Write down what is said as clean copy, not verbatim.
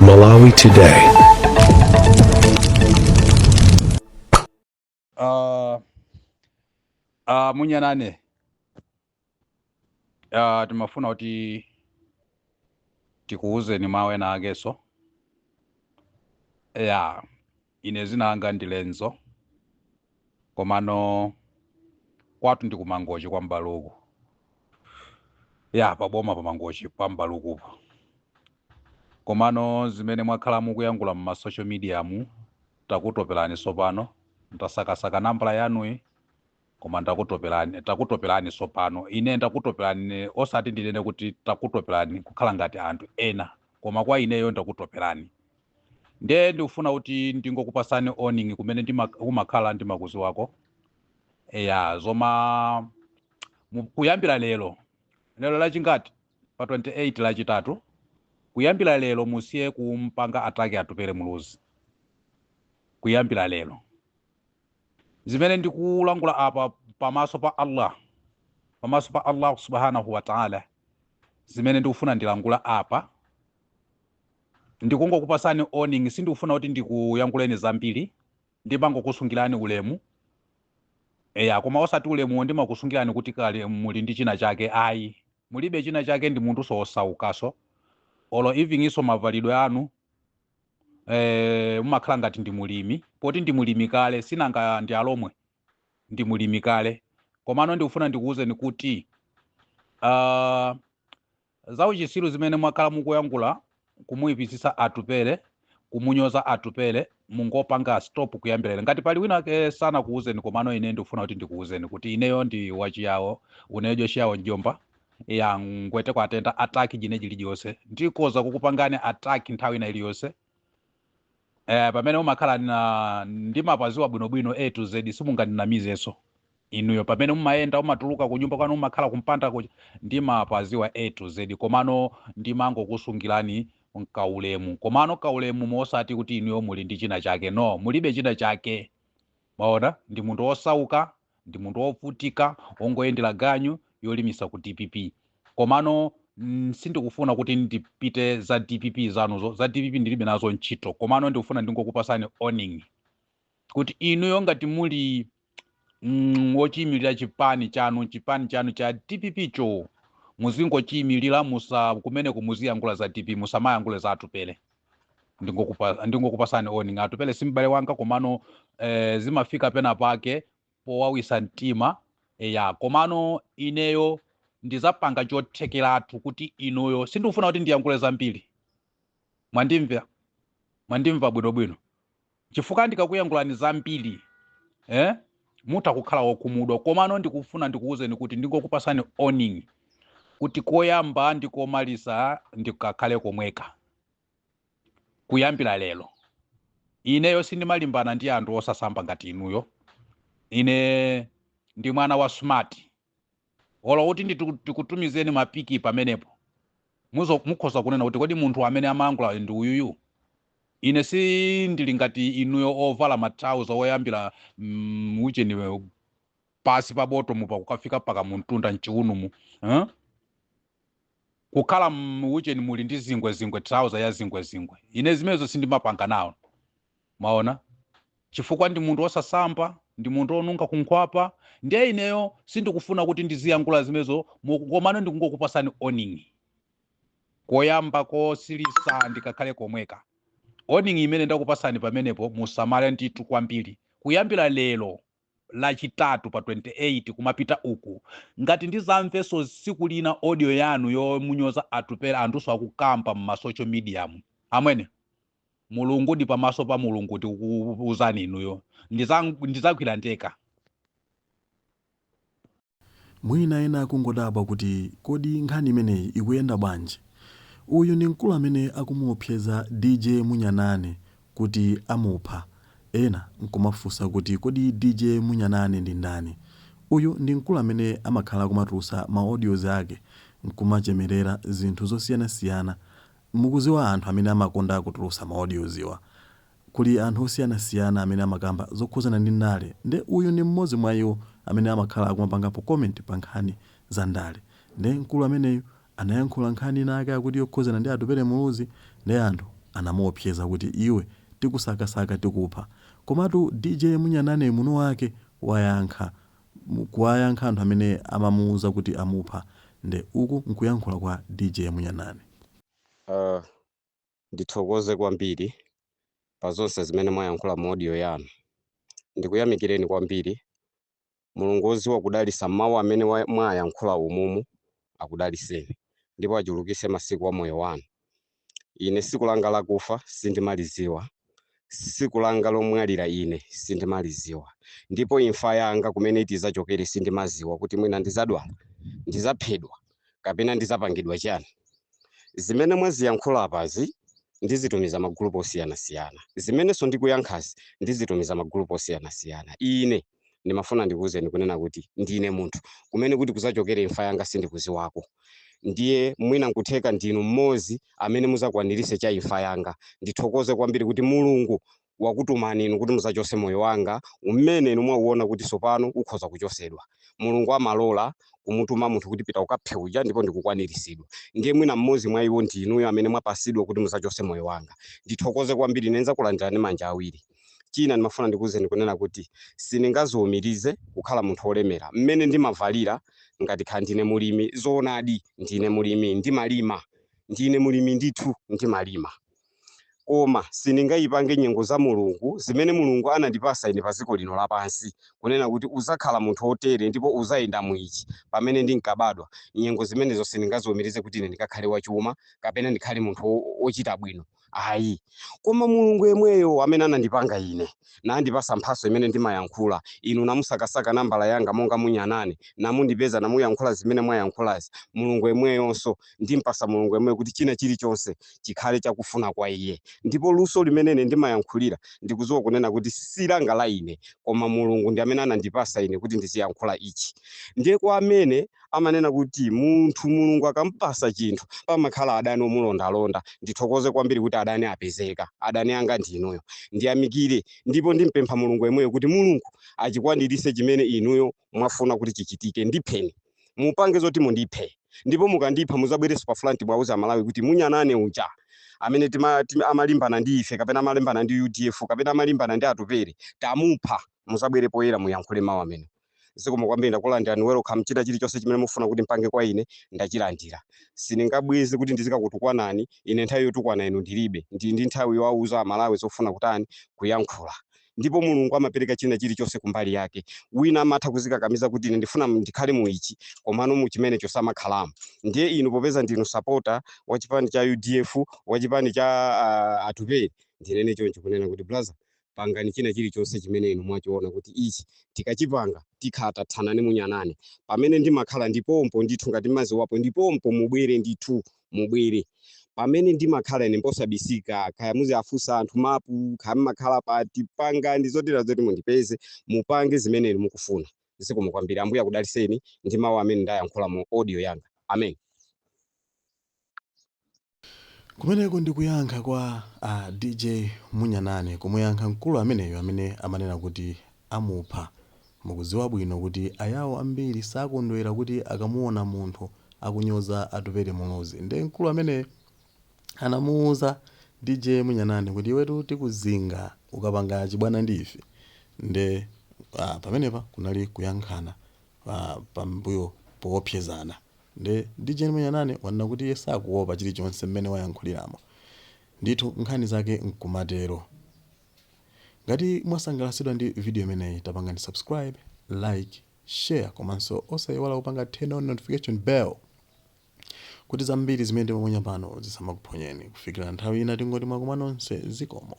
Malawi Today. Munyanane timafuna kuti tikuuzeni mawu ena akeso ine zinanga ndi Lenzo komano kwatu ndi kumangochi kwa Mbaluku paboma pa mangochi pa Mbalukupo komano zimene mwakhala mukuyankhula mu social media mu takutopelani sopano ntasakasaka nambala yanuyi koma takutopelani sopano ine ndakutopelani osati ndinene kuti takutopelani kukhala ngati anthu ena koma kwa ineyo ndakutopelani ndiye ndikufuna kuti ndingokupasani warning kumene umakhala ndi makuzi wako zoma kuyambira lero lachingati pa 28 lachitatu kuyambira lero musiye kumpanga atake atupere muluzi kuyambira lero zimene ndikulangula apa pamaso pa Allah subhanahu wa ta'ala zimene ndikufuna ndilangula apa ndikungokupasani warning sindikufuna kuti ndikuyankhuleni zambiri ndimangokusungirani ulemu koma osati ulemu ndimakusungirani kuti kale muli ndi china chake ayi mulibe china chake ndi munthu sosaukaso olo ivingiso mavalidwe anu mumakhala ngati ndi mulimi poti ndi mulimi kale sinanga ndi alomwe ndi mulimi kale komano ndikufuna ndikuuzeni kuti za uchisiru zimene mwakhala mukuyankhula kumuyipisisa atupere kumunyoza atupere mungopanga stop kuyambira lero ngati pali wina sana kuuzeni komano ine ndikufuna kuti ndikuuzeni kuti ineyo ndi wachiyawo unejo chiyawo njomba ngwete kwa atenda ataki jineji liliyonse ndikoza kukupangani ataki nthawi ina iliyonse pamene umakhala ndi mapaziwa bwinobwino A to Z simungandinamizenso inuyo pamene mumayenda umatuluka kunyumba kwanu umakhala kumpanda ndi mapaziwa A to Z komano ndimangokusungirani kaulemu komano kaulemu mosati kuti inuyo muli ndi china chake no mulibe china chake maona ndi munthu osauka ndi munthu ovutika ongoyendera ganyu yolimisa ku DPP komano sindikufuna kuti ndipite za DPP zanuzo za DPP ndilibe nazo ntchito komano ndikufuna ndingokupasani warning kuti inuyo ngati muli wochiyimirira chipani chanu cha DPP cho muzingochiyimirira kumene kumuziyankhula za DPP musamayankhule za atupere ndingokupasani warning atupere simbale wanga komano zimafika pena pake powawisa mtima komano ineyo ndizapanga chothekeratu kuti inuyo sindikufuna kuti ndiyankhule zambiri mwandimva bwinobwino chifukwa ndikakuyankhulani zambiri mutakukhala wokhumudwa komano ndikufuna ndikuuzeni kuti ndingokupasani warning kuti koyamba ndikomaliza ndikakhale komweka kuyambira lero ineyo sindimalimbana ndi anthu osasamba ngati inuyo ine ndi mwana wa smart olo kuti ndikutumizeni mapiki pamenepo mukhoza kunena kuti kodi munthu amene amayankhula ndi uyuyu ine sindili ngati inuyo ovala matrauza oyambira ucheni pasi pa botomu pakukafika paka muntunda mchiunumu kukhala ucheni muli ndi zingwezingwe trauza ya zingwezingwe ine zimenezo sindimapanga nawo maona chifukwa ndi munthu osasamba ndi munthu onunka kunkhwapa ndiye ineyo sindikufuna kuti ndiziyankhula zimenezo komano ndikungokupasani warning koyamba kosilisa ndikakhale komweka warning imene ndakupasani pamenepo musamale ndithu kwambiri kuyambira lero lachitatu pa 28 kumapita uku ngati ndizamveso siku lina audio yanu yomunyoza atupere anthuso akukamba mu social media amwene mulungu ndi pamaso pa mulungu tikukuuzani inuyo ndizagwira ndeka mwina ena akungodabwa kuti kodi nkhani imeneyi ikuyenda bwanji. Uyu ndi mkulu amene akumuopseza DJ Munyanane kuti amupha ena nkumafunsa kuti kodi DJ Munyanane ndi ndani. Uyu ndi mkulu amene amakhala kumatulusa ma audios ake nkumachemerera zinthu zosiyanasiyana mukuziwa anthu amene amakonda kutulusa ma audios iwa kuli anthu osiyanasiyana amene amakamba zokhuzana ndi ndale nde uyu ndi mmodzi mwa iwo amene amakhala akumapangapo comment pa nkhani za ndale nde mkulu ameneyo anayankhula nkhani nake akuti yokhuzana ndi atupere muluzi ndi anthu anamuopseza kuti iwe tikusakasaka tikupha. Komatu DJ Munyanane muno wake wayankha kuwayankha anthu amene amamuuza kuti amupha. Nde uku nkuyankhula kwa DJ Munyanane. Ndithokoze kwambiri pa zonse zimene mwayankhula mu audio yanu. Ndikuyamikireni kwambiri. Mulungu woziwa kudalitsa mawu amene mwayankhula umumu akudaliseni ndipo achulukitse masiku a moyo wanu. Ine siku langa lakufa sindimaliziwa, siku langa lomwalira ine sindimaliziwa, ndipo imfa yanga kumene itizachokere sindimaziwa kuti mwina ndizadwala, ndizaphedwa kapena ndizapangidwa chani. Zimene mwaziyankhula apazi ndizitumiza magulupu osiyanasiyana, zimenenso ndikuyankhazi ndizitumiza magulupu osiyanasiyana. Ine ndimafuna ndikuwuzeni kunena kuti ndine munthu kumene kuti kuzachokere imfa yanga sindikuziwako. Ndiye mwina nkutheka ndinu mmodzi amene muzakwanirise cha imfa yanga. Ndithokoze kwambiri kuti Mulungu wakutumani inu kuti muzachose moyo wanga umene inu mwauona kuti sopano ukhoza kuchosedwa. Mulungu amalola kumutuma munthu kuti pita ukaphe uja ndipo ndikukwaniritsidwa. Ndiye mwina mmodzi mwa iwo ndinuyo amene mwapasidwa kuti muzachose moyo wanga. Ndithokoze kwambiri, nenza kulandirani manja awiri. China ndimafuna ndikuwuzeni kunena kuti siningaziwumirize kukhala munthu olemera. Mmene ndimavalira ngati kha ndine mulimi, zoonadi ndine mulimi ndimalima, ndine mulimi ndithu ndimalima. Koma siningayipange nyengo za Mulungu zimene Mulungu anandipasa ine pa dziko lino lapansi kunena kuti uzakhala munthu otere ndipo uzayenda mwichi pamene ndinkabadwa. Nyengo zimenezo siningaziwumirize kuti ine ndikakhale wachuma kapena ndikhale munthu ochita bwino. Ayi, koma Mulungu yemweyo amene anandipanga ine nandipasa mphaso imene ndimayankhula, inu namusakasaka nambala yanga monga Munyanane namundipeza namuyankhula zimene mwayankhulazi. Mulungu yemweyonso ndimpasa Mulungu yemweyo kuti china chilichonse chikhale chakufuna kwa iye. Ndipo luso limene ine ndimayankhulira ndikuziwa kunena kuti silanga la ine, koma Mulungu ndi amene anandipasa ine kuti ndiziyankhula ichi. Ndiye kwa amene amanena kuti munthu Mulungu akampasa chinthu pamakhala adani omulondalonda. Ndithokoze kwambiri kuti adani apezeka. Adani anga ndinuyo. Ndiyamikire ndipo ndimpempha Mulungu yemweyo kuti Mulungu achikwanirise chimene inuyo mwafuna kuti chichitike. Ndipheni, mupange zoti mundiphe, ndipo mukandipha muzabwereso pa front bwauza Malawi kuti Munyanane uja amene amalimbana ndi ife kapena amalimbana ndi UDF kapena amalimbana ndi atupere tamupha, muzabwere poyera muyankhule mawu amene. Zikomo kwambiri, ndakulandirani welcome. China chilichonse chimene mufuna kuti mpange kwa ine ndachilandira. Siningabweze kuti ndizikakutukwanani, ine nthawi yotukwana inu ndilibe. Ndi nthawi yowauza Malawi zofuna kutani kuyankhula. Ndipo Mulungu amapereka china chilichonse kumbali yake. Wina amatha kuzikakamiza kuti ine ndifuna ndikhale muichi komano mu chimene chosamakhalamo. Ndiye inu popeza ndinu supporter wa chipani cha UDF, wa chipani cha atupere, ndinene choncho kunena kuti brother, pangani china chilichonse chimene inu mwachiona kuti ichi tikachipanga tikhata thanani Munyanane. Pamene ndimakhala ndipompo ndithu ngati mazi wapo, ndipompo mubwere ndithu mubwere. Pamene ndimakhala ine mposabisika kaya muzi afusa anthu mapu kaya makhala pati panga ndizotera zoti mundipeze mupange zimene inu mukufuna. Zikomo kwambiri, Ambuye akudaliseni ndi mawu amene ndayankhula mu audio yanga. Amen. Kumeneko ndikuyankha kwa DJ Munyanane, kumuyankha mkulu ameneyo amene amanena kuti amupha. Mukuziwa bwino kuti ayawo ambiri sakondwera kuti akamuona munthu akunyoza atupere munozi. Nde mkulu amene anamuuza DJ Munyanane kuti iwetu tikuzinga ukapanga chibwana ndife. Nde pamenepa kunali kuyankhana pambuyo poopsezana. Nde DJ Munyanane wanena kuti iye sakuopa chilichonse mmene wayankhuliramo. Ndithu nkhani zake nkumatero. Ngati mwasangalatsidwa ndi video imeneyi, tapangani subscribe, like, share, komanso osayiwala kupanga turn on notification bell kuti zambiri zimene ndimaponya pano zisamakuphonyeni. Kufikira nthawi ina tingoti mwakumana nonse, zikomo.